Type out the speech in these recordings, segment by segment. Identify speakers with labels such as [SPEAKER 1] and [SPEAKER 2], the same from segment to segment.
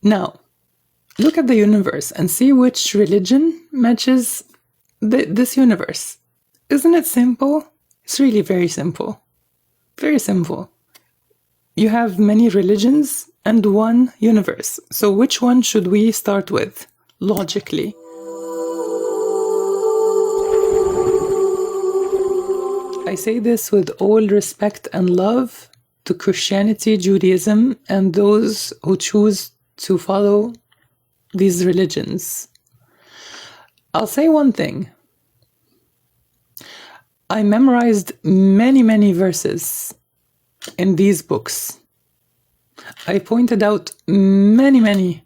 [SPEAKER 1] Now, look at the universe and see which religion matches this universe. Isn't it simple? It's really very simple. Very simple. You have many religions and one universe. So which one should we start with, logically? I say this with all respect and love to Christianity, Judaism, and those who choose to follow these religions. I'll say one thing. I memorized many verses in these books. I pointed out many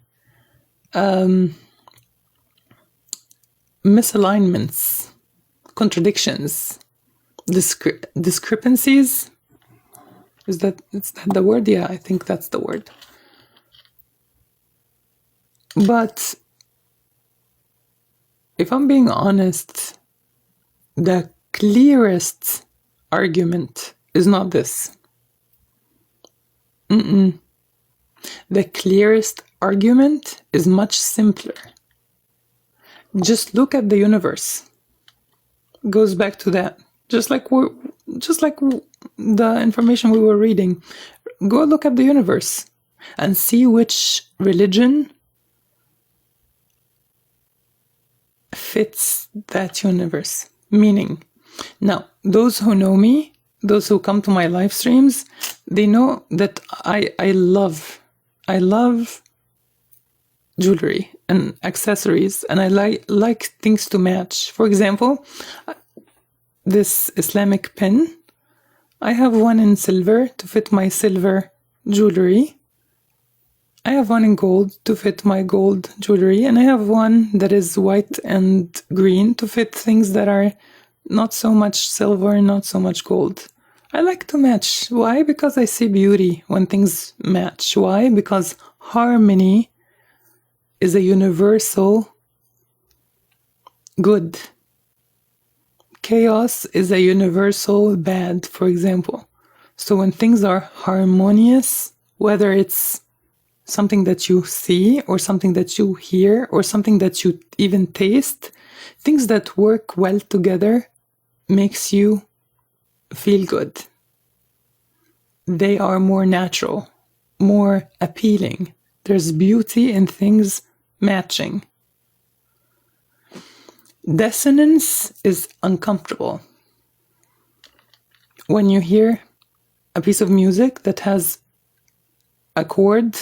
[SPEAKER 1] misalignments, contradictions, discrepancies. Is that the word? Yeah, I think that's the word. But if I'm being honest, the clearest argument is not this. The clearest argument is much simpler. Just look at the universe. Goes back to that. Just like the information we were reading. Go look at the universe and see which religion fits that universe. Meaning, now, those who know me, those who come to my live streams, they know that I love jewelry and accessories, and I like things to match. For example, this Islamic pin, I have one in silver to fit my silver jewelry. I have one in gold to fit my gold jewelry, and I have one that is white and green to fit things that are not so much silver, not so much gold. I like to match. Why? Because I see beauty when things match. Why? Because harmony is a universal good. Chaos is a universal bad, for example. So when things are harmonious, whether it's something that you see or something that you hear or something that you even taste, things that work well together makes you feel good. They are more natural, more appealing. There's beauty in things matching. Dissonance is uncomfortable. When you hear a piece of music that has a chord,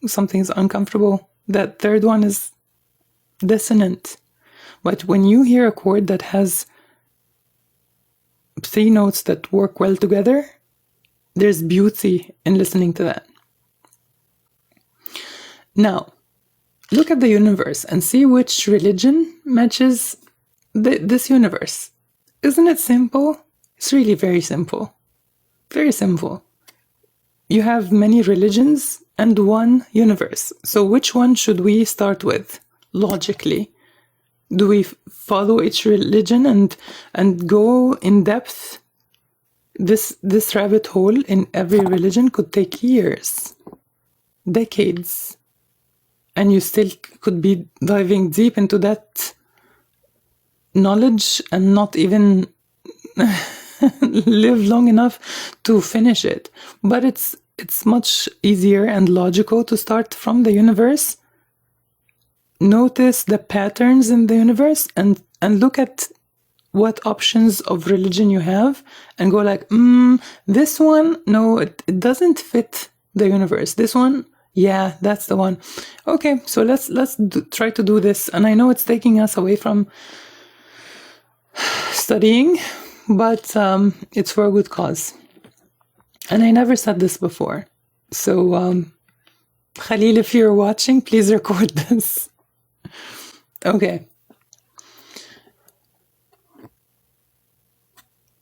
[SPEAKER 1] something's uncomfortable. That third one is dissonant. But when you hear a chord that has 3 notes that work well together, there's beauty in listening to that. Now, look at the universe and see which religion matches this universe. Isn't it simple? It's really very simple. Very simple. You have many religions and one universe. So which one should we start with, logically? Do we follow each religion and go in depth? This rabbit hole in every religion could take years, decades, and you still could be diving deep into that knowledge and not even live long enough to finish it. But it's much easier and logical to start from the universe. Notice the patterns in the universe and look at what options of religion you have and go like, this one, no, it doesn't fit the universe. This one, yeah, that's the one. Okay, so let's try to do this. And I know it's taking us away from studying, but it's for a good cause. And I never said this before. So, Khalil, if you're watching, please record this. Okay.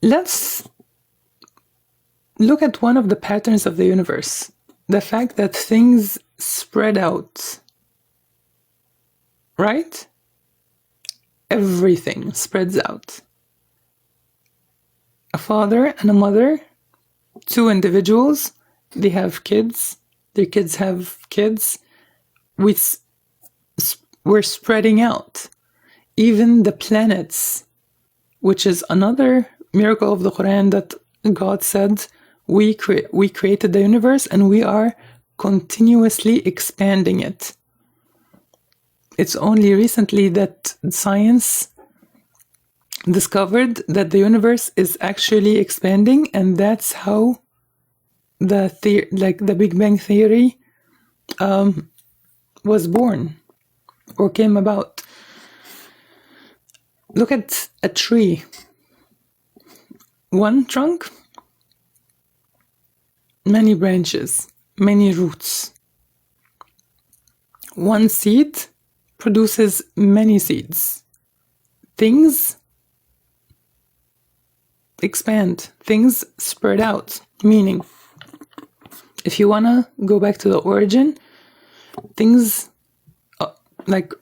[SPEAKER 1] Let's look at one of the patterns of the universe. The fact that things spread out. Right? Everything spreads out. A father and a mother two individuals, they have kids, their kids have kids, we're spreading out. Even the planets, which is another miracle of the Qur'an, that God said we created the universe and we are continuously expanding it. It's only recently that science discovered that the universe is actually expanding, and that's how the Big Bang Theory was born or came about. Look at a tree. One trunk, many branches, many roots. One seed produces many seeds. Things expand, things spread out. Meaning, if you want to go back to the origin, things like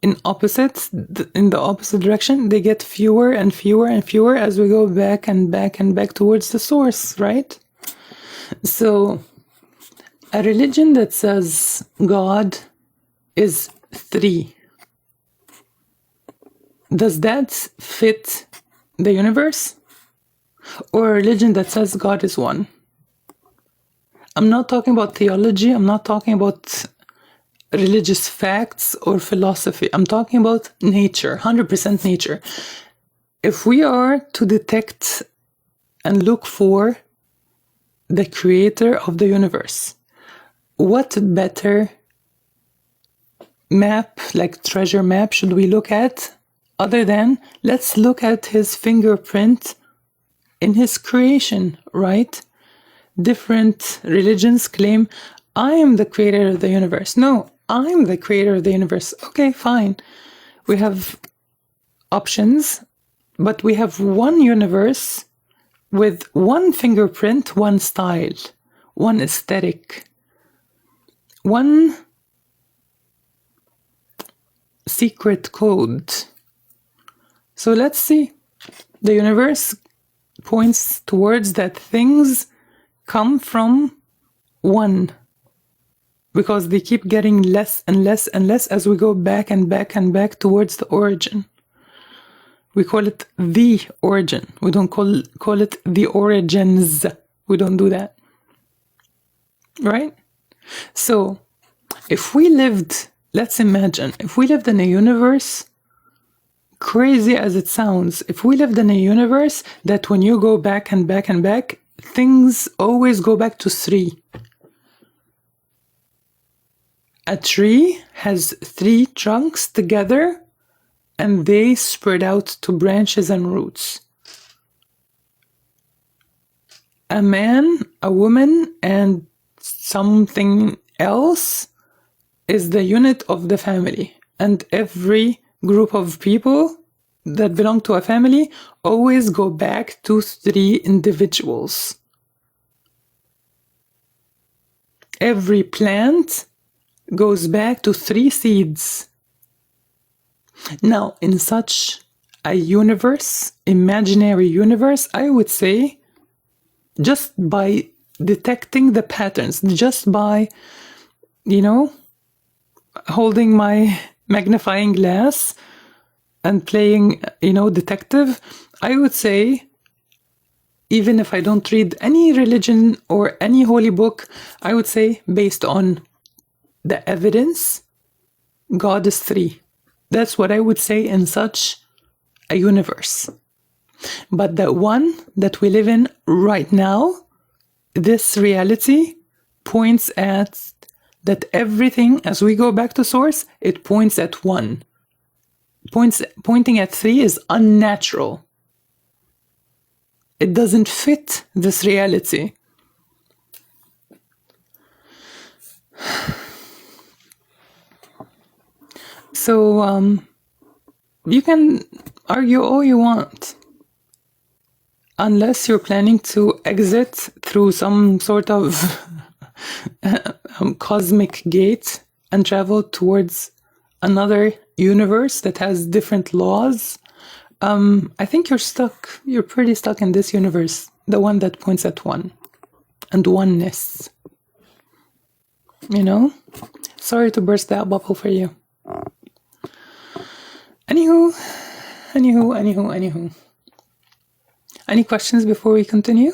[SPEAKER 1] in the opposite direction, they get fewer and fewer and fewer as we go back and back and back towards the source, right? So a religion that says God is three, does that fit the universe? Or a religion that says God is one? I'm not talking about theology, I'm not talking about religious facts or philosophy. I'm talking about nature, 100% nature. If we are to detect and look for the creator of the universe, what better map, like treasure map, should we look at other than let's look at his fingerprint in his creation, right? Different religions claim, I am the creator of the universe. No, I'm the creator of the universe. Okay, fine. We have options, but we have one universe with one fingerprint, one style, one aesthetic, one secret code. So let's see. The universe points towards that things come from one, because they keep getting less and less and less as we go back and back and back towards the origin. We call it the origin. We don't call it the origins. We don't do that. Right? So if we lived, let's imagine, if we lived in a universe, crazy as it sounds, if we lived in a universe that when you go back and back and back, things always go back to three. A tree has three trunks together and they spread out to branches and roots. A man, a woman, and something else is the unit of the family. And every group of people that belong to a family always go back to three individuals. Every plant goes back to three seeds. Now, in such a universe, imaginary universe, I would say, just by detecting the patterns, just by, holding my magnifying glass and playing, detective, I would say, even if I don't read any religion or any holy book, I would say, based on the evidence, God is three. That's what I would say in such a universe. But the one that we live in right now, this reality points at that everything, as we go back to source, it points at one. Pointing at three is unnatural. It doesn't fit this reality. So you can argue all you want, unless you're planning to exit through some sort of cosmic gate and travel towards another universe that has different laws. I think you're stuck. You're pretty stuck in this universe, the one that points at one and oneness. You know? Sorry to burst that bubble for you. Anywho. Any questions before we continue?